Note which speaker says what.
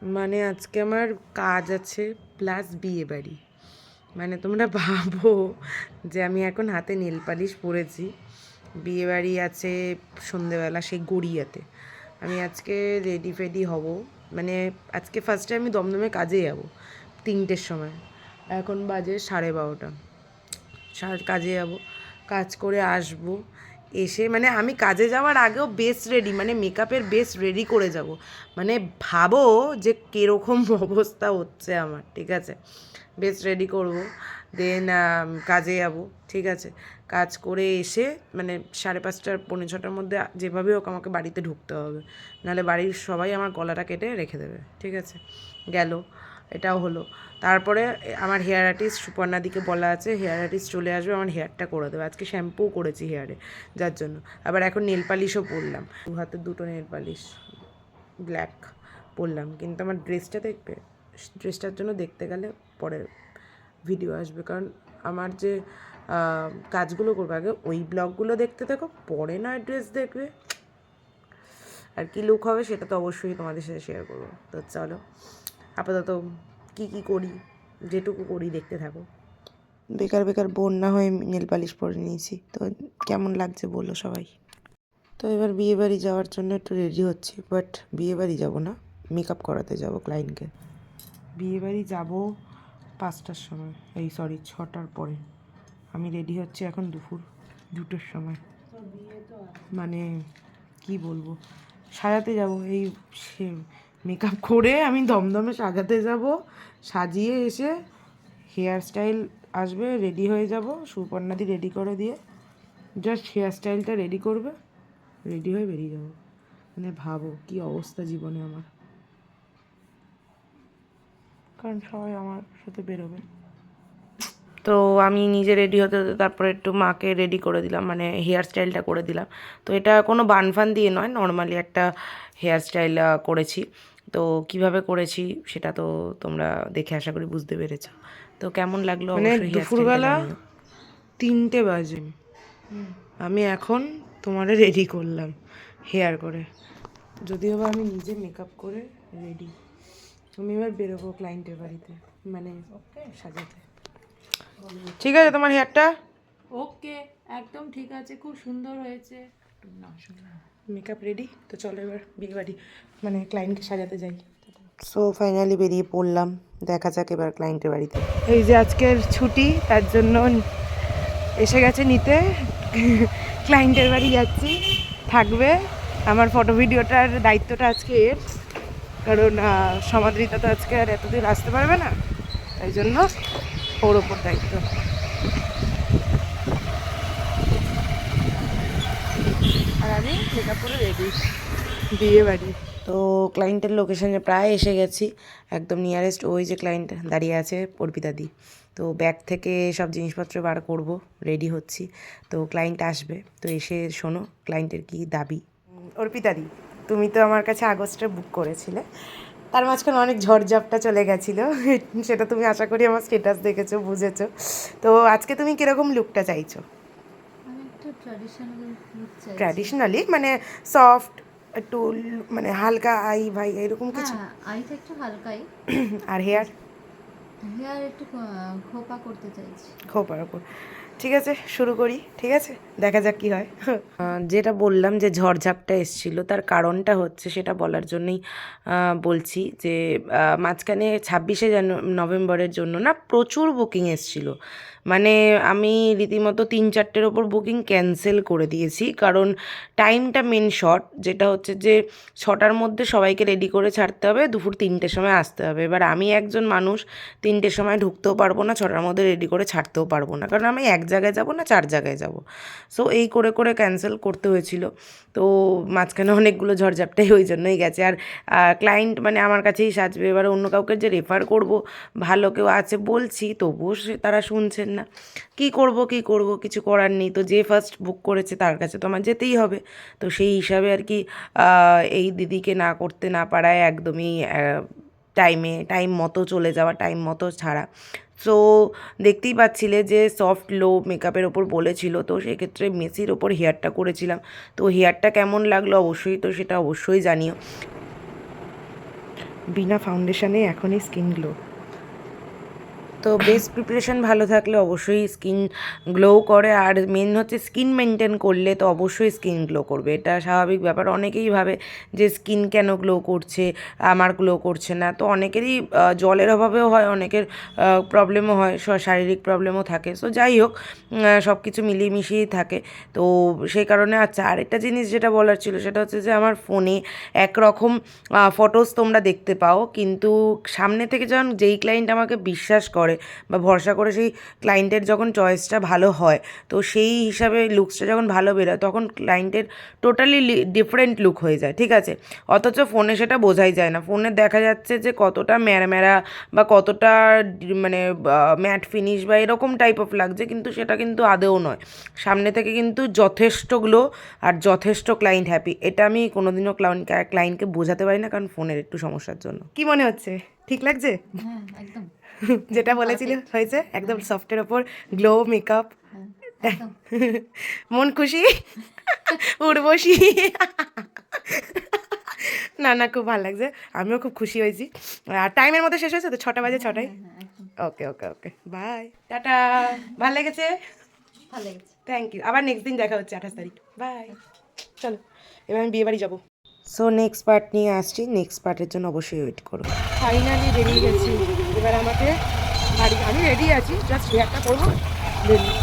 Speaker 1: মানে আজকে আমার কাজ আছে প্লাস বিয়ে বাড়ি। মানে তোমরা ভাবো যে আমি এখন হাতে নেল পালিশ পরেছি, বিয়ে বাড়ি আছে সন্ধেবেলা সেই গড়িয়াতে। আমি আজকে রেডি ফেডি হব, মানে আজকে ফার্স্টে আমি দমদমে কাজে যাব 3টের সময়। এখন বাজে 12:30। কাজে যাব, কাজ করে আসবো, এসে মানে আমি কাজে যাওয়ার আগেও বেস্ট রেডি, মানে মেকআপের বেস্ট রেডি করে যাব। মানে ভাবো যে কীরকম অবস্থা হচ্ছে আমার, ঠিক আছে। বেস্ট রেডি করব, দেন কাজে যাব, ঠিক আছে। কাজ করে এসে মানে 5:30 5:45-6টার মধ্যে যেভাবে হোক আমাকে বাড়িতে ঢুকতে হবে, নাহলে বাড়ির সবাই আমার গলাটা কেটে রেখে দেবে, ঠিক আছে। গেল, এটাও হলো। তারপরে আমার হেয়ার আর্টিস্ট সুপর্ণাদিকে বলা আছে, হেয়ার আর্টিস্ট চলে আসবে, আমার হেয়ারটা করে দেবে। আজকে শ্যাম্পুও করেছি হেয়ারে, যার জন্য আবার এখন নেল পালিশও পরলাম, হাতের 2টো নেল পালিশ ব্ল্যাক পরলাম। কিন্তু আমার ড্রেসটা দেখবে, ড্রেসটার জন্য দেখতে গেলে পরে ভিডিও আসবে, কারণ আমার যে কাজগুলো করবো আগে ওই ব্লগগুলো দেখতে থাকো, পরে নয় ড্রেস দেখবে। আর কি লুক হবে সেটা তো অবশ্যই তোমাদের সাথে শেয়ার করবো। তো চলো আপাতত কী করি, যেটুকু করি দেখতে থাকো। বেকার বেকার বোন না হয়ে নেল পালিশ পরে নিয়েছি, তো কেমন লাগছে বলো সবাই। তো এবার বিয়েবাড়ি যাওয়ার জন্য একটু রেডি হচ্ছি, বাট বিয়েবাড়ি যাব না, মেকআপ করাতে যাব ক্লায়েন্টকে। বিয়েবাড়ি যাব 5টার সময়, এই সরি 6টার পরে। আমি রেডি হচ্ছি এখন দুপুর 2টোর সময়। মানে কি বলবো, সাজাতে যাব, এই মেকআপ করে আমি দমদমে সাজাতে যাব, সাজিয়ে এসে হেয়ার স্টাইল আসবে, রেডি হয়ে যাব, সুপর্ণাদি রেডি করে দিয়ে জাস্ট হেয়ার স্টাইলটা রেডি করবে, রেডি হয়ে বেরিয়ে যাবো। মানে ভাবো কি অবস্থা জীবনে আমার, কারণ সবাই আমার সাথে বেরোবে। তো আমি নিজে রেডি হতে হতে তারপরে একটু মাকে রেডি করে দিলাম, মানে হেয়ার স্টাইলটা করে দিলাম। তো এটা কোনো বান ফান দিয়ে নয়, নর্মালি একটা হেয়ার স্টাইল করেছি। তো কিভাবে করেছি সেটা তো তোমরা দেখে আশা করি বুঝতে পেরেছো। তো কেমন লাগলো অবশ্যই দুপুরবেলা 3টে বাজে, আমি এখন তোমারে রেডি করলাম হেয়ার করে, যদিও বা আমি নিজে মেকআপ করে রেডি। আমি এবার বেরোবো ক্লায়েন্টের বাড়িতে, মানে সাজাতে। ঠিক আছে তোমার হেয়ারটা?
Speaker 2: ওকে, একদম ঠিক আছে, খুব সুন্দর হয়েছে।
Speaker 1: মেকআপ রেডি, তো চলো এবার বিয়ে বাড়ি মানে ক্লায়েন্টকে সাজাতে যাই। সো ফাইনালি বেরিয়ে পড়লাম, দেখা যাক এবার ক্লায়েন্টের বাড়িতে। এই যে আজকের ছুটি, তার জন্য এসে গেছে নিতে, ক্লায়েন্টের বাড়ি যাচ্ছি, থাকবে। আমার ফটো ভিডিওটার দায়িত্বটা আজকে এর, কারণ সমাদৃতা তো আজকে আর এতদিন আসতে পারবে না, তাই জন্য ওর ওপর দায়িত্ব। আর আমি মেকআপ করে রেডি বিয়ে বাড়ি। তো ক্লায়েন্টের লোকেশনে প্রায় এসে গেছি, একদম নিয়ারেস্ট। ওই যে ক্লায়েন্ট দাঁড়িয়ে আছে অর্পিতাদি, তো ব্যাগ থেকে সব জিনিসপত্র বার করব, রেডি হচ্ছি। তো ক্লায়েন্ট আসবে, তো এসে শোনো ক্লায়েন্টের কী দাবি। অর্পিতাদি, তুমি তো আমার কাছে আগস্টে বুক করেছিলে, তার মাঝখানে অনেক ঝড়ঝাপটা চলে গেছিলো, সেটা তুমি আশা করি আমার স্টেটাস দেখেছো, বুঝেছো। তো আজকে তুমি কীরকম লুকটা চাইছো?
Speaker 2: আমি একটু
Speaker 1: ট্র্যাডিশনালি মানে সফট একটু, মানে হালকা আই ভাই এরকম কিছু?
Speaker 2: হ্যাঁ, আইটা একটু হালকাই।
Speaker 1: আর হেয়ার?
Speaker 2: হেয়ার একটু খোপা করতে চাইছি।
Speaker 1: খোপার ওপর। ঠিক আছে, শুরু করি, ঠিক আছে, দেখা যাক কী হয়। যেটা বললাম যে ঝড়ঝাপটা এসেছিলো, তার কারণটা হচ্ছে সেটা বলার জন্যই বলছি যে মাঝখানে 26শে নভেম্বরের জন্য না প্রচুর বুকিং এসেছিলো। মানে আমি রীতিমতো 3-4টের ওপর বুকিং ক্যান্সেল করে দিয়েছি, কারণ টাইমটা মেন শর্ট, যেটা হচ্ছে যে 6টার মধ্যে সবাইকে রেডি করে ছাড়তে হবে, দুপুর 3টের সময় আসতে হবে। এবার আমি একজন মানুষ 3টের সময় ঢুকতেও পারবো না, 6টার মধ্যে রেডি করে ছাড়তেও পারবো না, কারণ আমি এক জায়গায় যাব না 4 জায়গায় যাব। সো এই করে করে ক্যান্সেল করতে হয়েছিল। তো মাঝখানে অনেকগুলো ঝড়ঝাপটাই ওই জন্যই গেছে। আর ক্লায়েন্ট মানে আমার কাছেই সাজবে, এবার অন্য কাউকে যে রেফার করব, ভালো কেউ আছে বলছি, তবুও তারা শুনছেন না। কি করব কিছু করার নেই। তো যে ফার্স্ট বুক করেছে তার কাছে তো আমার যেতেই হবে। তো সেই হিসাবে আর কি এই দিদিকে না করতে না পারায় একদমই টাইম মতো চলে যাওয়া, টাইম মতো ছাড়া। সো দেখতেই পাচ্ছিলে যে সফট লো মেকআপের ওপর বলেছিল, তো সেক্ষেত্রে মেসির ওপর হেয়ারটা করেছিলাম। তো হেয়ারটা কেমন লাগলো অবশ্যই, তো সেটা অবশ্যই জানিও। বিনা ফাউন্ডেশনে এখনই স্কিন গ্লো। তো বেস প্রিপারেশন ভালো থাকলে অবশ্যই স্কিন গ্লো করে, আর মেন হচ্ছে স্কিন মেনটেন করলে তো অবশ্যই স্কিন গ্লো করবে, এটা স্বাভাবিক ব্যাপার। অনেকেই ভাবে যে স্কিন কেন গ্লো করছে, আমার গ্লো করছে না। তো অনেকেরই জলের অভাবেও হয়, অনেকের প্রবলেমও হয়, শারীরিক প্রবলেমও থাকে। সো যাই হোক, সব কিছু মিলিয়ে মিশিয়েই থাকে। তো সেই কারণে আচ্ছা, আরেকটা জিনিস যেটা বলার ছিল সেটা হচ্ছে যে আমার ফোনে একরকম ফটোস তোমরা দেখতে পাও, কিন্তু সামনে থেকে যখন যেই ক্লায়েন্ট আমাকে বিশ্বাস করে বা ভরসা করে, সেই ক্লায়েন্টের যখন চয়েসটা ভালো হয়, তো সেই হিসাবে লুকসটা যখন ভালো বেরোয়, তখন ক্লায়েন্টের টোটালি ডিফারেন্ট লুক হয়ে যায়, ঠিক আছে? অথচ ফোনে সেটা বোঝাই যায় না। ফোনে দেখা যাচ্ছে যে কতটা ম্যাড়া বা কতটা মানে ম্যাট ফিনিশ বা এরকম টাইপ অফ লাগছে, কিন্তু সেটা কিন্তু আদৌ নয়। সামনে থেকে কিন্তু যথেষ্ট গ্লো আর যথেষ্ট ক্লায়েন্ট হ্যাপি। এটা আমি কোনোদিনও ক্লায়েন্টকে বোঝাতে পারি না, কারণ ফোনের একটু সমস্যার জন্য। কি মনে হচ্ছে, ঠিক লাগছে?
Speaker 2: হ্যাঁ একদম।
Speaker 1: যেটা বলেছিল হয়েছে, একদম সফটের ওপর গ্লো মেকআপ।
Speaker 2: একদম।
Speaker 1: মন খুশি, উর্বশী। না না, খুব ভালো লাগছে, আমিও খুব খুশি হয়েছি। আর টাইমের মধ্যে শেষ হয়েছে তো, 6টা বাজে 6টায়। ওকে ওকে ওকে, বাই, টাটা। ভালো লেগেছে?
Speaker 2: ভালো লেগেছে।
Speaker 1: Thank you. আবার নেক্সট দিন দেখা হচ্ছে 28 তারিখ। বাই। চলো, এবার আমি বিয়ে বাড়ি যাবো। সো নেক্সট পার্ট নিয়ে আসছি, নেক্সট পার্টের জন্য অবশ্যই ওয়েট করো। ফাইনালি বেরিয়ে গেছি, এবার আমাকে বাড়ি, আমি রেডি আছি, জাস্ট হেয়ারটা করবো, বেরিয়ে